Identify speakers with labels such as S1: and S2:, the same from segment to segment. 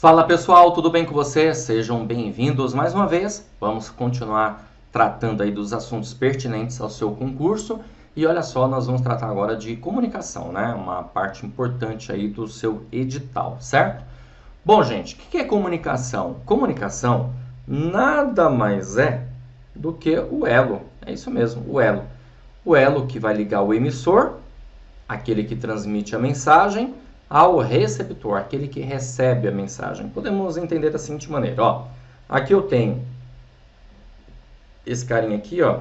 S1: Fala pessoal, tudo bem com vocês? Sejam bem-vindos mais uma vez. Vamos continuar tratando aí dos assuntos pertinentes ao seu concurso. E olha só, nós vamos tratar agora de comunicação, né? Uma parte importante aí do seu edital, certo? Bom, gente, o que é comunicação? Comunicação nada mais é do que o elo. É isso mesmo, o elo. O elo que vai ligar o emissor, aquele que transmite a mensagem, ao receptor, aquele que recebe a mensagem. Podemos entender da seguinte maneira, ó. Aqui eu tenho esse carinha aqui, ó.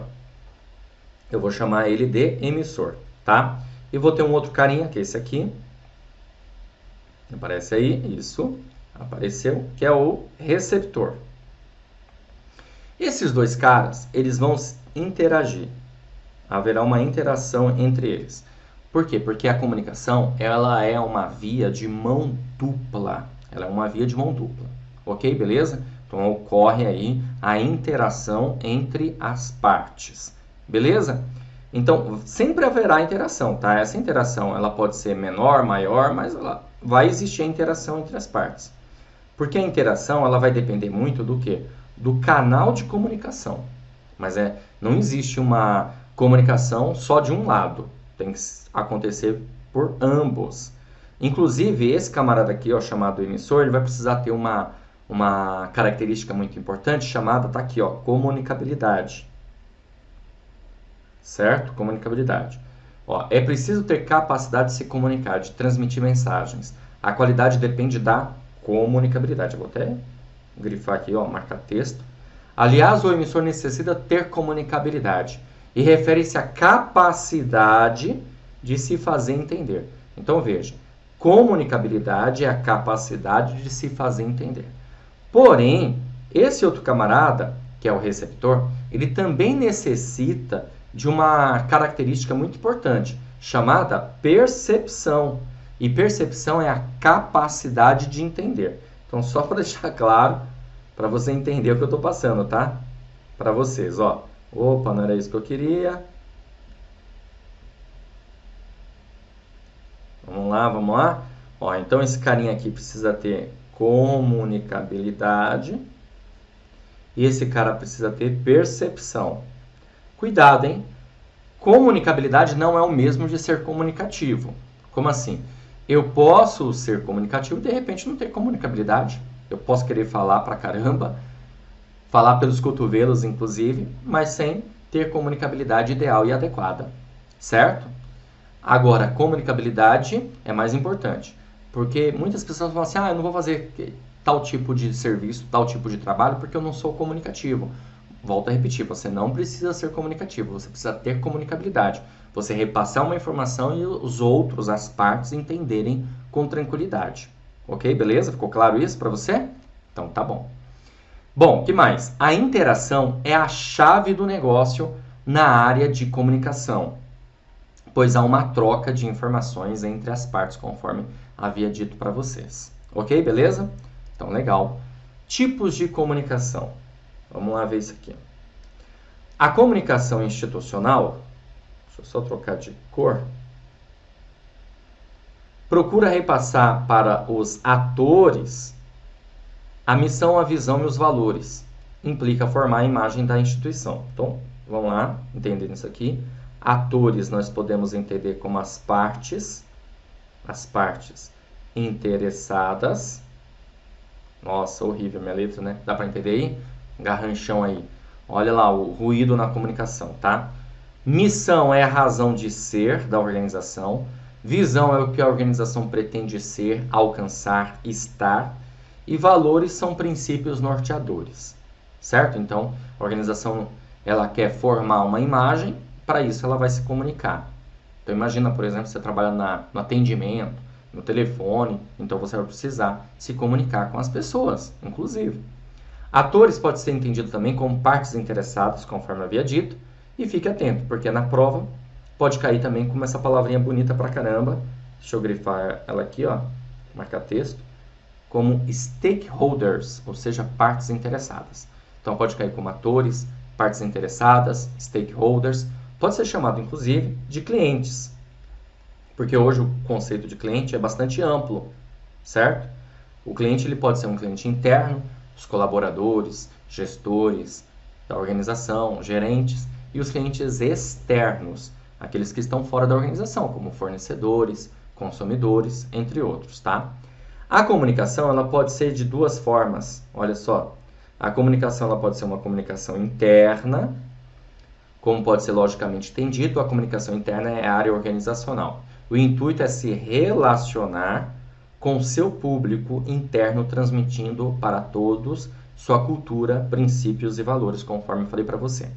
S1: Eu vou chamar ele de emissor, tá? E vou ter um outro carinha, que é esse aqui. Aparece aí, isso. Apareceu, que é o receptor. Esses dois caras, eles vão interagir. Haverá uma interação entre eles. Por quê? Porque a comunicação, ela é uma via de mão dupla. Ela é uma via de mão dupla. Ok? Beleza? Então, ocorre aí a interação entre as partes. Beleza? Então, sempre haverá interação, tá? Essa interação, ela pode ser menor, maior, mas ela vai existir a interação entre as partes. Porque a interação, ela vai depender muito do quê? Do canal de comunicação. Mas não existe uma comunicação só de um lado. Tem que acontecer por ambos. Inclusive, esse camarada aqui, ó, chamado emissor, ele vai precisar ter uma característica muito importante chamada, tá aqui, ó, comunicabilidade. Certo? Comunicabilidade. Ó, é preciso ter capacidade de se comunicar, de transmitir mensagens. A qualidade depende da comunicabilidade. Eu vou até grifar aqui, ó, marcar texto. Aliás, o emissor necessita ter comunicabilidade e refere-se à capacidade de se fazer entender. Então, veja, comunicabilidade é a capacidade de se fazer entender. Porém, esse outro camarada, que é o receptor, ele também necessita de uma característica muito importante, chamada percepção. E percepção é a capacidade de entender. Então, só para deixar claro, para você entender o que eu estou passando, tá? Para vocês, ó. Opa, não era isso que eu queria. Vamos lá. Ó, então, esse carinha aqui precisa ter comunicabilidade. E esse cara precisa ter percepção. Cuidado, hein? Comunicabilidade não é o mesmo de ser comunicativo. Como assim? Eu posso ser comunicativo e, de repente, não ter comunicabilidade. Eu posso querer falar pra caramba, falar pelos cotovelos, inclusive, mas sem ter comunicabilidade ideal e adequada, certo? Agora, comunicabilidade é mais importante, porque muitas pessoas falam assim, eu não vou fazer tal tipo de serviço, tal tipo de trabalho, porque eu não sou comunicativo. Volto a repetir, você não precisa ser comunicativo, você precisa ter comunicabilidade. Você repassar uma informação e os outros, as partes, entenderem com tranquilidade. Ok? Beleza? Ficou claro isso para você? Então, tá bom. Bom, o que mais? A interação é a chave do negócio na área de comunicação, pois há uma troca de informações entre as partes, conforme havia dito para vocês. Ok, beleza? Então, legal. Tipos de comunicação. Vamos lá ver isso aqui. A comunicação institucional, deixa eu só trocar de cor, procura repassar para os atores a missão, a visão e os valores. Implica formar a imagem da instituição. Então, vamos lá, entendendo isso aqui. Atores nós podemos entender como as partes interessadas. Nossa, horrível minha letra, né? Dá para entender aí? Garranchão aí. Olha lá o ruído na comunicação, tá? Missão é a razão de ser da organização. Visão é o que a organização pretende ser, alcançar, estar. E valores são princípios norteadores, certo? Então, a organização ela quer formar uma imagem, para isso ela vai se comunicar. Então, imagina, por exemplo, você trabalha no atendimento, no telefone, então você vai precisar se comunicar com as pessoas, inclusive. Atores pode ser entendido também como partes interessadas, conforme havia dito, e fique atento, porque na prova pode cair também como essa palavrinha bonita pra caramba. Deixa eu grifar ela aqui, ó, marcar texto. Como stakeholders, ou seja, partes interessadas. Então, pode cair como atores, partes interessadas, stakeholders. Pode ser chamado, inclusive, de clientes, porque hoje o conceito de cliente é bastante amplo, certo? O cliente ele pode ser um cliente interno, os colaboradores, gestores da organização, gerentes, e os clientes externos, aqueles que estão fora da organização, como fornecedores, consumidores, entre outros, tá? A comunicação ela pode ser de duas formas, olha só. A comunicação ela pode ser uma comunicação interna, como pode ser logicamente entendido, a comunicação interna é a área organizacional. O intuito é se relacionar com seu público interno, transmitindo para todos sua cultura, princípios e valores, conforme eu falei para você.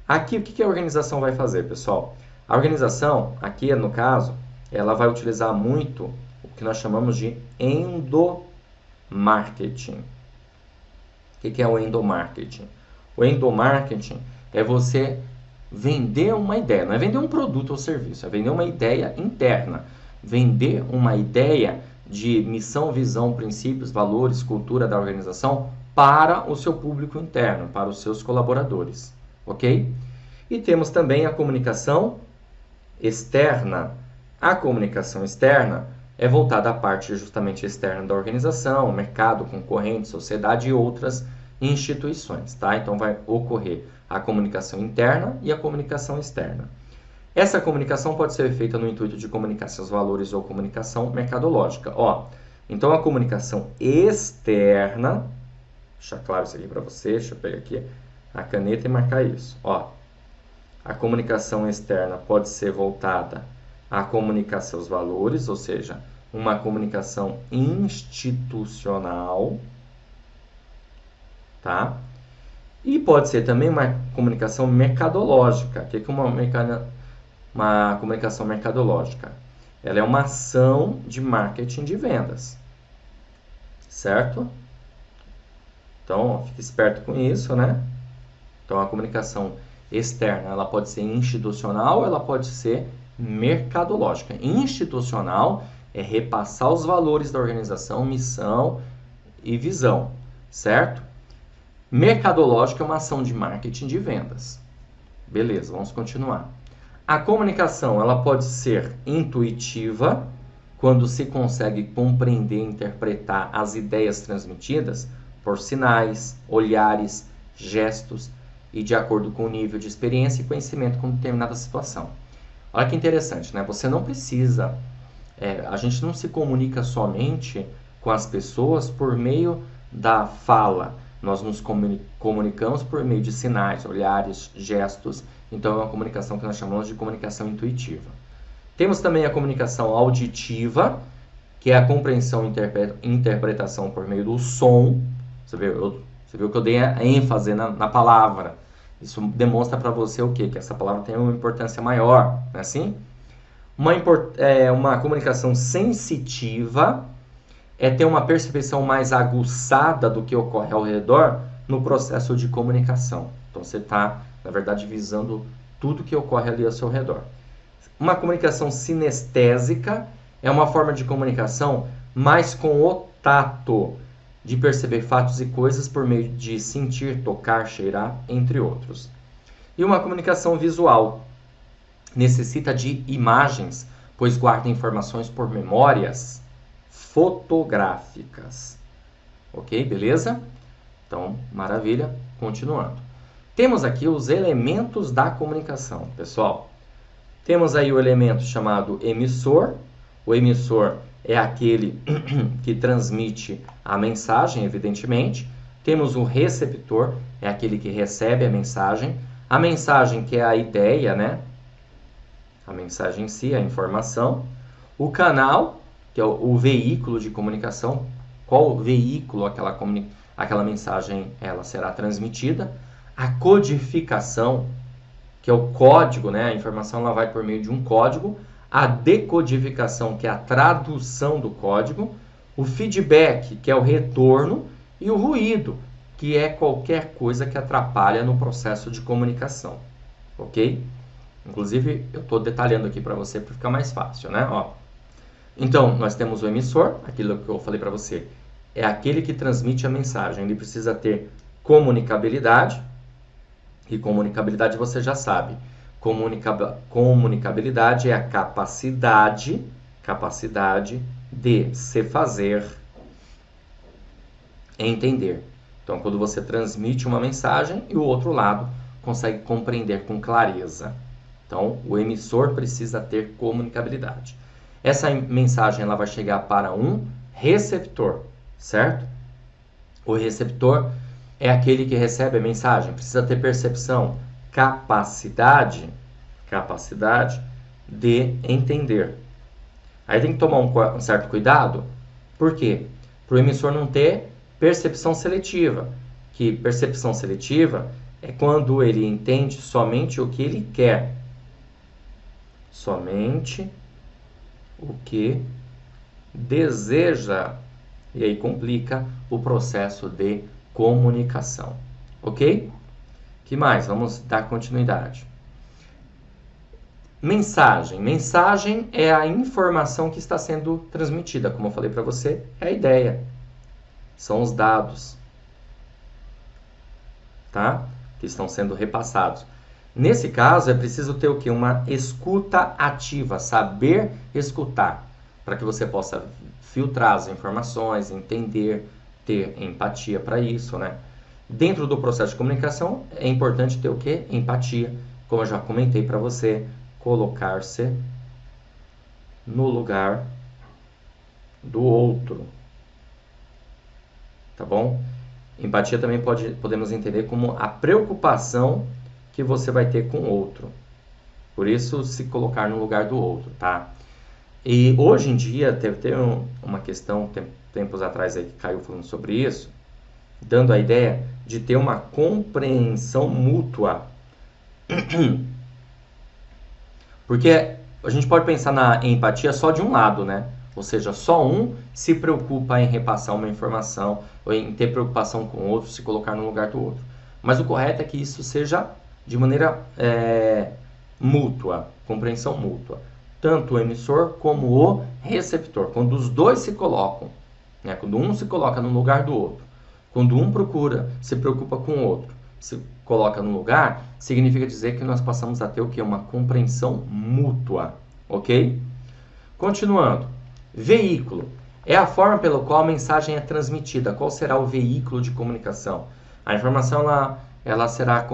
S1: Aqui, o que a organização vai fazer, pessoal? A organização, aqui no caso, ela vai utilizar muito o que nós chamamos de endomarketing. O que é o endomarketing? O endomarketing é você vender uma ideia, não é vender um produto ou serviço, é vender uma ideia interna, vender uma ideia de missão, visão, princípios, valores, cultura da organização para o seu público interno, para os seus colaboradores, ok? E temos também a comunicação externa. A comunicação externa é voltada à parte justamente externa da organização, mercado, concorrente, sociedade e outras instituições, tá? Então vai ocorrer a comunicação interna e a comunicação externa. Essa comunicação pode ser feita no intuito de comunicar seus valores ou comunicação mercadológica. Ó, então a comunicação externa, deixa claro isso aqui para você, deixa eu pegar aqui a caneta e marcar isso. Ó, a comunicação externa pode ser voltada a comunicar seus valores, ou seja, uma comunicação institucional, tá? E pode ser também uma comunicação mercadológica. O que é uma comunicação mercadológica? Ela é uma ação de marketing de vendas, certo? Então, fique esperto com isso, né? Então, a comunicação externa, ela pode ser institucional, ela pode ser mercadológica. Institucional é repassar os valores da organização, missão e visão, certo? Mercadológica é uma ação de marketing de vendas. Beleza, vamos continuar. A comunicação ela pode ser intuitiva, quando se consegue compreender e interpretar as ideias transmitidas por sinais, olhares, gestos e de acordo com o nível de experiência e conhecimento com determinada situação. Olha que interessante, né? Você não precisa, a gente não se comunica somente com as pessoas por meio da fala. Nós nos comunicamos por meio de sinais, olhares, gestos. Então, é uma comunicação que nós chamamos de comunicação intuitiva. Temos também a comunicação auditiva, que é a compreensão e interpretação por meio do som. Você viu que eu dei a ênfase na palavra. Isso demonstra para você o quê? Que essa palavra tem uma importância maior, não é assim? Uma comunicação sensitiva é ter uma percepção mais aguçada do que ocorre ao redor no processo de comunicação. Então, você está, na verdade, visando tudo que ocorre ali ao seu redor. Uma comunicação sinestésica é uma forma de comunicação mais com o tato, de perceber fatos e coisas por meio de sentir, tocar, cheirar, entre outros. E uma comunicação visual necessita de imagens, pois guarda informações por memórias fotográficas. Ok, beleza? Então, maravilha. Continuando. Temos aqui os elementos da comunicação, pessoal. Temos aí o elemento chamado emissor. O emissor é aquele que transmite a mensagem, evidentemente. Temos o receptor, é aquele que recebe a mensagem. A mensagem que é a ideia, né? A mensagem em si, a informação. O canal, que é o veículo de comunicação. Qual veículo aquela mensagem ela será transmitida. A codificação, que é o código, né? A informação ela vai por meio de um código. A decodificação, que é a tradução do código. O feedback, que é o retorno. E o ruído, que é qualquer coisa que atrapalha no processo de comunicação. Ok? Inclusive, eu estou detalhando aqui para você para ficar mais fácil, né? Ó. Então, nós temos o emissor, aquilo que eu falei para você. É aquele que transmite a mensagem. Ele precisa ter comunicabilidade. E comunicabilidade você já sabe. Comunicabilidade é a capacidade de se fazer entender. Então, quando você transmite uma mensagem e o outro lado consegue compreender com clareza. Então, o emissor precisa ter comunicabilidade. Essa mensagem ela vai chegar para um receptor, certo? O receptor é aquele que recebe a mensagem, precisa ter percepção, capacidade de entender. Aí tem que tomar um certo cuidado, por quê? Para o emissor não ter percepção seletiva, que percepção seletiva é quando ele entende somente o que ele quer, somente o que deseja, e aí complica o processo de comunicação, ok? Que mais? Vamos dar continuidade. Mensagem. Mensagem é a informação que está sendo transmitida, como eu falei para você, é a ideia, são os dados, tá? Que estão sendo repassados. Nesse caso, é preciso ter o quê? Uma escuta ativa, saber escutar, para que você possa filtrar as informações, entender, ter empatia para isso, né? Dentro do processo de comunicação, é importante ter o quê? Empatia, como eu já comentei para você, colocar-se no lugar do outro, tá bom? Empatia também podemos entender como a preocupação que você vai ter com o outro. Por isso, se colocar no lugar do outro, tá? E hoje em dia, teve uma questão, tempos atrás aí que caiu falando sobre isso, dando a ideia de ter uma compreensão mútua. Porque a gente pode pensar na empatia só de um lado, né? Ou seja, só um se preocupa em repassar uma informação ou em ter preocupação com o outro, se colocar no lugar do outro. Mas o correto é que isso seja de maneira mútua, compreensão mútua. Tanto o emissor como o receptor. Quando os dois se colocam, né? Quando um se coloca no lugar do outro, quando um se preocupa com o outro, se coloca no lugar, significa dizer que nós passamos a ter o que? Uma compreensão mútua, ok? Continuando. Veículo. É a forma pela qual a mensagem é transmitida. Qual será o veículo de comunicação? A informação ela será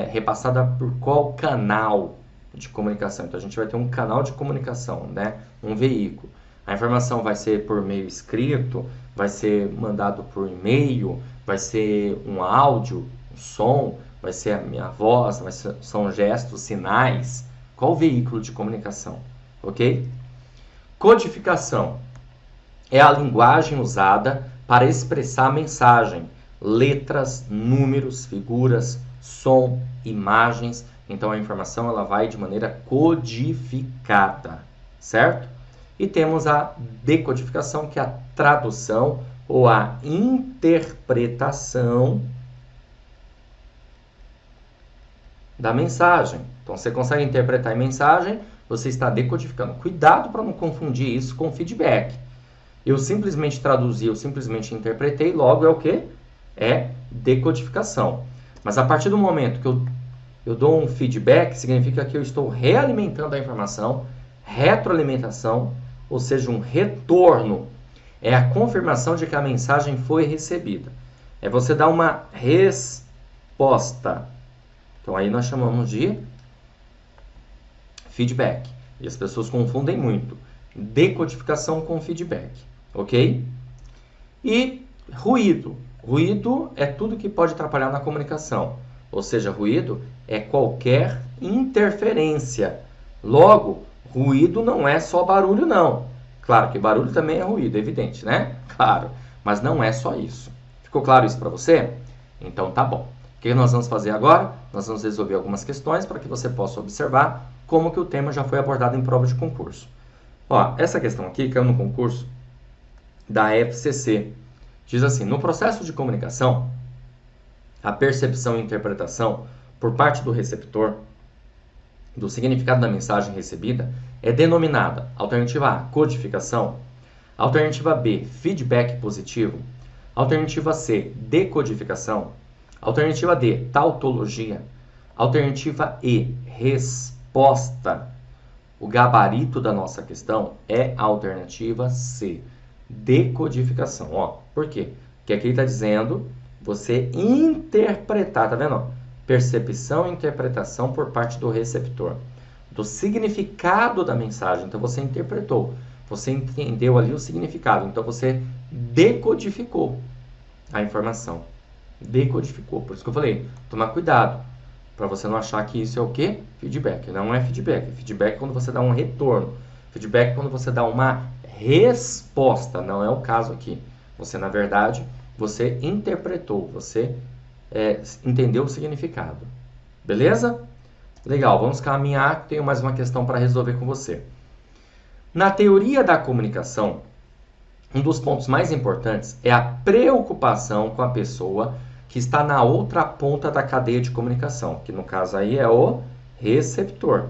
S1: repassada por qual canal de comunicação? Então a gente vai ter um canal de comunicação, né? Um veículo. A informação vai ser por meio escrito, vai ser mandado por e-mail, vai ser um áudio, um som, vai ser a minha voz, são gestos, sinais. Qual o veículo de comunicação? Ok? Codificação é a linguagem usada para expressar a mensagem, letras, números, figuras, som, imagens. Então a informação ela vai de maneira codificada, certo? E temos a decodificação, que é a tradução ou a interpretação da mensagem. Então você consegue interpretar a mensagem, você está decodificando. Cuidado para não confundir isso com feedback. Eu simplesmente traduzi, eu simplesmente interpretei, logo é o quê? É decodificação. Mas a partir do momento que eu dou um feedback, significa que eu estou realimentando a informação, retroalimentação, ou seja, um retorno. É a confirmação de que a mensagem foi recebida. É você dar uma resposta. Então aí nós chamamos de feedback. E as pessoas confundem muito decodificação com feedback, ok? E ruído. Ruído é tudo que pode atrapalhar na comunicação. Ou seja, ruído é qualquer interferência. Logo, ruído não é só barulho, não. Claro que barulho também é ruído, é evidente, né? Claro, mas não é só isso. Ficou claro isso para você? Então tá bom. O que nós vamos fazer agora? Nós vamos resolver algumas questões para que você possa observar como que o tema já foi abordado em prova de concurso. Ó, essa questão aqui caiu no concurso da FCC. Diz assim: no processo de comunicação, a percepção e interpretação por parte do receptor do significado da mensagem recebida é denominada alternativa A, codificação, alternativa B, feedback positivo, alternativa C, decodificação, alternativa D, tautologia, alternativa E, resposta. O gabarito da nossa questão é a alternativa C, decodificação. Ó, por quê? Que aqui está dizendo você interpretar, tá vendo? Ó? Percepção e interpretação por parte do receptor. Do significado da mensagem. Então você interpretou. Você entendeu ali o significado. Então você decodificou a informação. Decodificou. Por isso que eu falei, tomar cuidado. Para você não achar que isso é o quê? Feedback. Não é feedback. Feedback é quando você dá um retorno. Feedback é quando você dá uma resposta. Não é o caso aqui. Você, na verdade, você interpretou. Você entendeu o significado. Beleza? Legal. Vamos caminhar. Tenho mais uma questão para resolver com você. Na teoria da comunicação, um dos pontos mais importantes é a preocupação com a pessoa que está na outra ponta da cadeia de comunicação, que no caso aí é o receptor.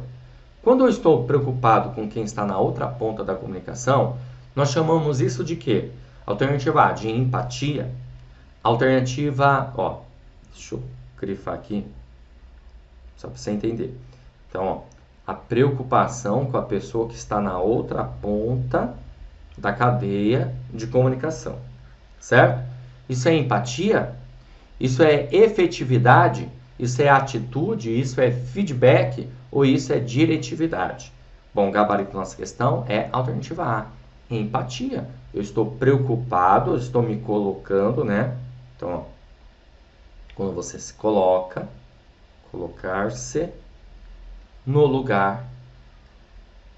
S1: Quando eu estou preocupado com quem está na outra ponta da comunicação, nós chamamos isso de quê? Alternativa A, de empatia. Alternativa, deixa eu grifar aqui, só para você entender. Então, a preocupação com a pessoa que está na outra ponta da cadeia de comunicação, certo? Isso é empatia? Isso é efetividade? Isso é atitude? Isso é feedback? Ou isso é diretividade? Bom, o gabarito da nossa questão é a alternativa A, empatia. Eu estou preocupado, eu estou me colocando, né? Então, quando você se coloca, colocar-se no lugar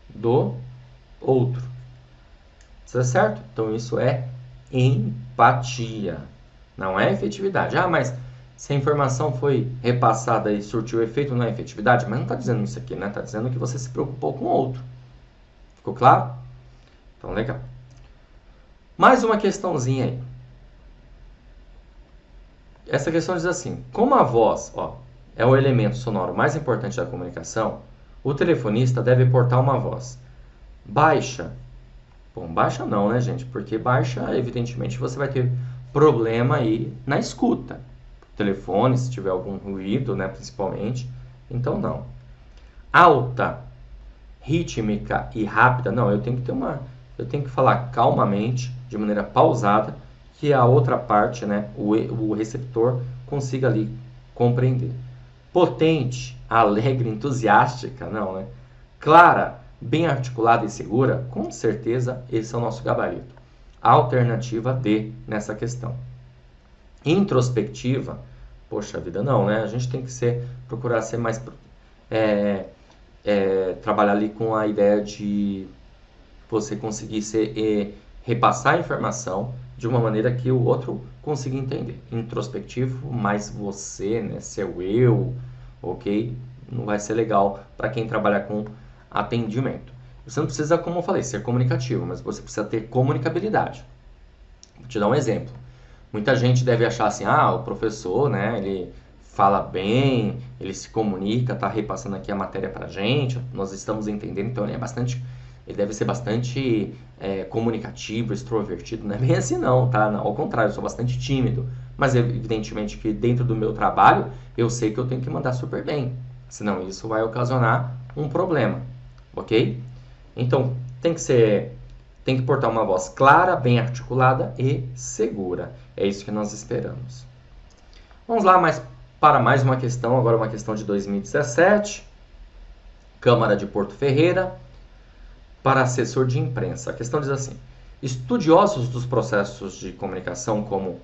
S1: do outro. Tá certo? Então, isso é empatia. Não é efetividade. Ah, mas se a informação foi repassada e surtiu efeito, não é efetividade? Mas não está dizendo isso aqui, né? Está dizendo que você se preocupou com o outro. Ficou claro? Então, legal. Mais uma questãozinha aí. Essa questão diz assim: como a voz é o elemento sonoro mais importante da comunicação, o telefonista deve portar uma voz baixa. Bom, baixa não, né, gente? Porque baixa, evidentemente, você vai ter problema aí na escuta. Telefone, se tiver algum ruído, né, principalmente. Então, não. Alta, rítmica e rápida. Não, eu tenho que falar calmamente, de maneira pausada, que a outra parte, né, o receptor, consiga ali compreender. Potente, alegre, entusiástica, não, né? Clara, bem articulada e segura, com certeza esse é o nosso gabarito. Alternativa D nessa questão. Introspectiva, poxa vida, não, né? A gente tem que procurar ser mais trabalhar ali com a ideia de você conseguir repassar a informação de uma maneira que o outro consiga entender. Introspectivo, mais você, né? Seu eu, ok? Não vai ser legal para quem trabalha com atendimento. Você não precisa, como eu falei, ser comunicativo, mas você precisa ter comunicabilidade. Vou te dar um exemplo. Muita gente deve achar assim, o professor, né, ele fala bem, ele se comunica, está repassando aqui a matéria para a gente, nós estamos entendendo, então ele deve ser bastante comunicativo, extrovertido. Não é bem assim não, tá? Não, ao contrário, eu sou bastante tímido. Mas evidentemente que dentro do meu trabalho, eu sei que eu tenho que mandar super bem. Senão isso vai ocasionar um problema, ok? Então, tem que portar uma voz clara, bem articulada e segura. É isso que nós esperamos. Vamos lá para mais uma questão, agora uma questão de 2017. Câmara de Porto Ferreira, para assessor de imprensa. A questão diz assim: estudiosos dos processos de comunicação como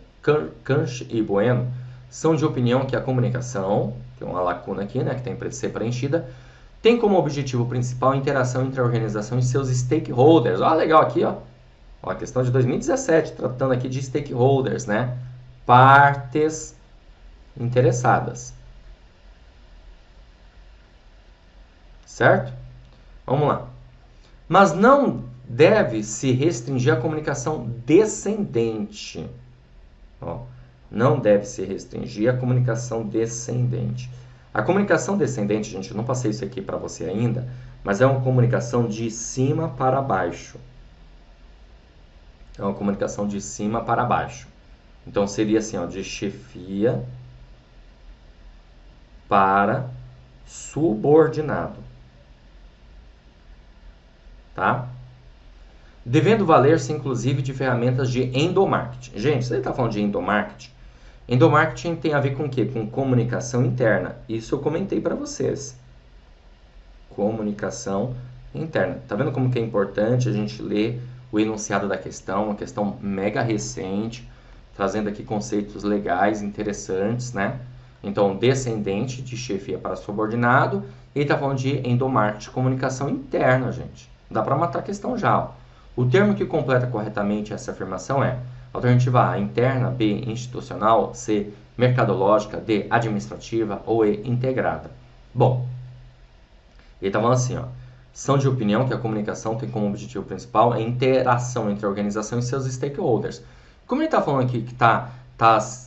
S1: Kanch e Bueno são de opinião que a comunicação, tem uma lacuna aqui, né, que tem que ser preenchida, tem como objetivo principal a interação entre a organização e seus stakeholders. Legal aqui, a questão de 2017, tratando aqui de stakeholders, né? Partes interessadas. Certo? Vamos lá. Mas não deve se restringir à comunicação descendente. Não deve se restringir à comunicação descendente. A comunicação descendente, gente, eu não passei isso aqui para você ainda, mas é uma comunicação de cima para baixo. É uma comunicação de cima para baixo. Então, seria assim, de chefia para subordinado. Tá? devendo valer-se inclusive de ferramentas de endomarketing. Gente, você está falando de endomarketing? Endomarketing tem a ver com o quê? Com comunicação interna. Isso eu comentei para vocês. Comunicação interna. Tá vendo como que é importante a gente ler o enunciado da questão, uma questão mega recente, trazendo aqui conceitos legais, interessantes, né? Então, descendente de chefia para subordinado, ele está falando de endomarketing, comunicação interna, gente. Dá para matar a questão já. Ó. O termo que completa corretamente essa afirmação é alternativa A, interna, B, institucional, C, mercadológica, D, administrativa ou E, integrada. Bom, ele está falando assim, ó, são de opinião que a comunicação tem como objetivo principal a interação entre a organização e seus stakeholders. Como ele está falando aqui que está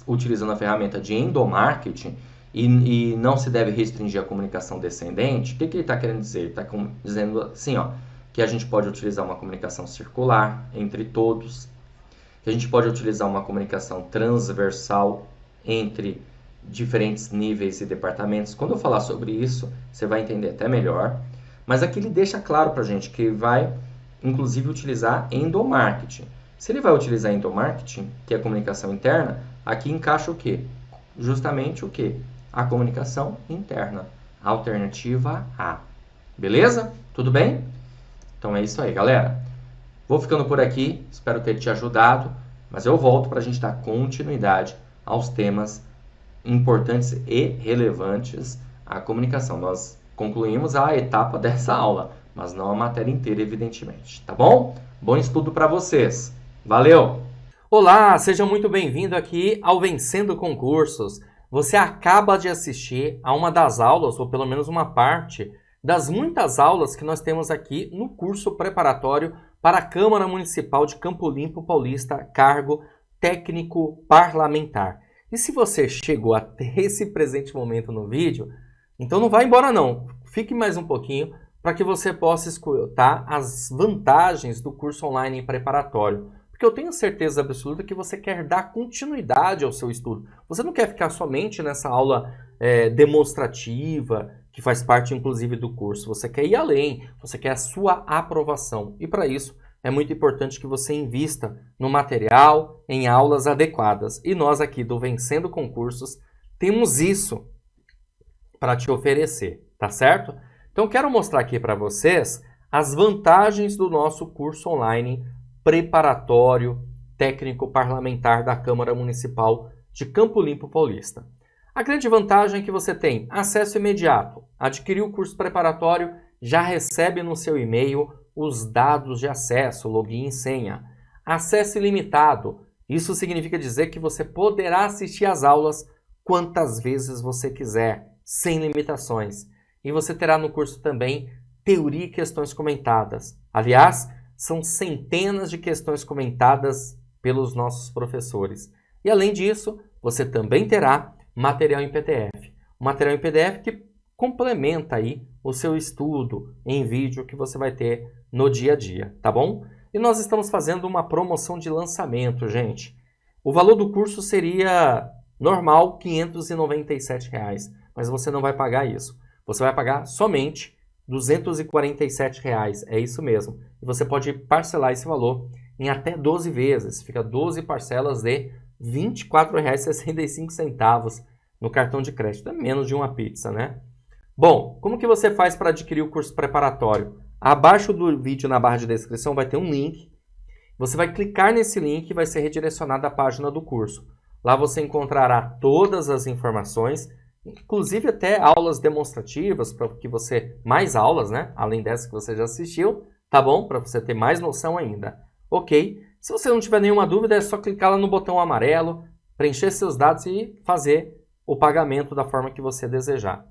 S1: utilizando a ferramenta de endomarketing e não se deve restringir a comunicação descendente, o que ele está querendo dizer? Ele está dizendo assim, ó, que a gente pode utilizar uma comunicação circular entre todos, que a gente pode utilizar uma comunicação transversal entre diferentes níveis e departamentos. Quando eu falar sobre isso, você vai entender até melhor. Mas aqui ele deixa claro para a gente que vai, inclusive, utilizar endomarketing. Se ele vai utilizar endomarketing, que é a comunicação interna, aqui encaixa o quê? Justamente o quê? A comunicação interna. Alternativa A. Beleza? Tudo bem? Então é isso aí, galera. Vou ficando por aqui. Espero ter te ajudado. Mas eu volto para a gente dar continuidade aos temas importantes e relevantes à comunicação. Nós concluímos a etapa dessa aula, mas não a matéria inteira, evidentemente. Tá bom? Bom estudo para vocês. Valeu!
S2: Olá, seja muito bem-vindo aqui ao Vencendo Concursos. Você acaba de assistir a uma das aulas, ou pelo menos uma parte, das muitas aulas que nós temos aqui no curso preparatório para a Câmara Municipal de Campo Limpo Paulista, cargo técnico parlamentar. E se você chegou até esse presente momento no vídeo, então não vai embora não. Fique mais um pouquinho para que você possa escutar as vantagens do curso online preparatório. Porque eu tenho certeza absoluta que você quer dar continuidade ao seu estudo. Você não quer ficar somente nessa aula demonstrativa, que faz parte inclusive do curso. Você quer ir além, você quer a sua aprovação. E para isso é muito importante que você invista no material, em aulas adequadas. E nós aqui do Vencendo Concursos temos isso para te oferecer, tá certo? Então quero mostrar aqui para vocês as vantagens do nosso curso online preparatório técnico parlamentar da Câmara Municipal de Campo Limpo Paulista. A grande vantagem é que você tem acesso imediato. Adquirir o curso preparatório, já recebe no seu e-mail os dados de acesso, login e senha. Acesso ilimitado. Isso significa dizer que você poderá assistir às aulas quantas vezes você quiser, sem limitações. E você terá no curso também teoria e questões comentadas. Aliás, são centenas de questões comentadas pelos nossos professores. E além disso, você também terá material em PDF. Um material em PDF que complementa aí o seu estudo em vídeo que você vai ter no dia a dia, tá bom? E nós estamos fazendo uma promoção de lançamento, gente. O valor do curso seria normal R$ 597, mas você não vai pagar isso. Você vai pagar somente R$ 247, é isso mesmo. E você pode parcelar esse valor em até 12 vezes. Fica 12 parcelas de R$ 24,65 no cartão de crédito. É menos de uma pizza, né? Bom, como que você faz para adquirir o curso preparatório? Abaixo do vídeo, na barra de descrição, vai ter um link. Você vai clicar nesse link e vai ser redirecionado à página do curso. Lá você encontrará todas as informações, inclusive até aulas demonstrativas, para que você... mais aulas, né? Além dessa que você já assistiu, tá bom? Para você ter mais noção ainda. Ok? Se você não tiver nenhuma dúvida, é só clicar lá no botão amarelo, preencher seus dados e fazer o pagamento da forma que você desejar.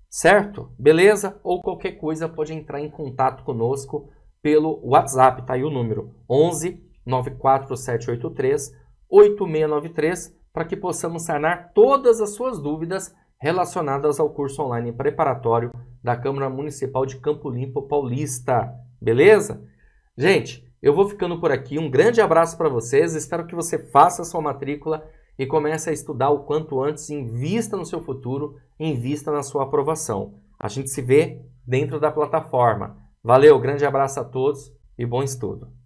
S2: Certo? Beleza? Ou qualquer coisa pode entrar em contato conosco pelo WhatsApp, tá aí o número 11 94783 8693 para que possamos sanar todas as suas dúvidas relacionadas ao curso online preparatório da Câmara Municipal de Campo Limpo Paulista. Beleza? Gente, eu vou ficando por aqui. Um grande abraço para vocês. Espero que você faça a sua matrícula e comece a estudar o quanto antes. Invista no seu futuro, invista na sua aprovação. A gente se vê dentro da plataforma. Valeu, grande abraço a todos e bom estudo.